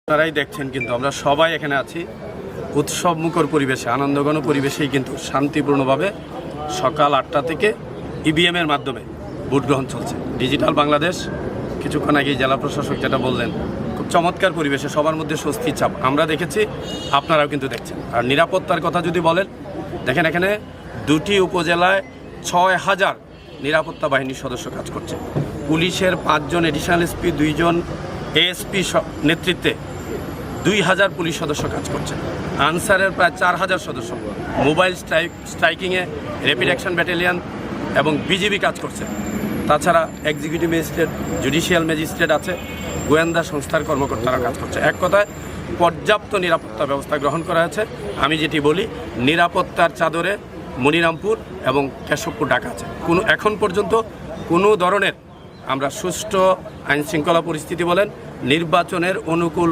আপনারাই দেখছেন কিন্তু আমরা সবাই এখানে আছি উৎসব মুখর পরিবেশে, আনন্দঘন পরিবেশেই কিন্তু শান্তিপূর্ণভাবে সকাল 8টা থেকে ইভিএমের মাধ্যমে ভোট গ্রহণ চলছে। ডিজিটাল বাংলাদেশ কিছুক্ষণ আগেই জেলা প্রশাসক যেটা বললেন, খুব চমৎকার পরিবেশে সবার মধ্যে স্বস্তির ছাপ আমরা দেখেছি, আপনারাও কিন্তু দেখছেন। আর নিরাপত্তার কথা যদি বলেন, দেখেন এখানে দুটি উপজেলায় 6000 নিরাপত্তা বাহিনীর সদস্য কাজ করছে। পুলিশের 5 জন এডিশনাল এসপি, 2 জন এএসপি নেতৃত্বে 2000 পুলিশ সদস্য কাজ করছে। আনসারের প্রায় 4000 সদস্য, মোবাইল স্ট্রাইকিংয়ে র্যাপিড অ্যাকশন ব্যাটালিয়ন এবং বিজিবি কাজ করছে। তাছাড়া এক্সিকিউটিভ ম্যাজিস্ট্রেট, জুডিশিয়াল ম্যাজিস্ট্রেট আছে, গোয়েন্দা সংস্থার কর্মকর্তারা কাজ করছে। এক কথায় পর্যাপ্ত নিরাপত্তা ব্যবস্থা গ্রহণ করা হয়েছে। আমি যেটি বলি, নিরাপত্তার চাদরে মনিরামপুর এবং কেশবপুর ঢাকা আছে। এখন পর্যন্ত কোনো ধরনের আমরা সুষ্ঠু আইনশৃঙ্খলা পরিস্থিতি বলেন, নির্বাচনের অনুকূল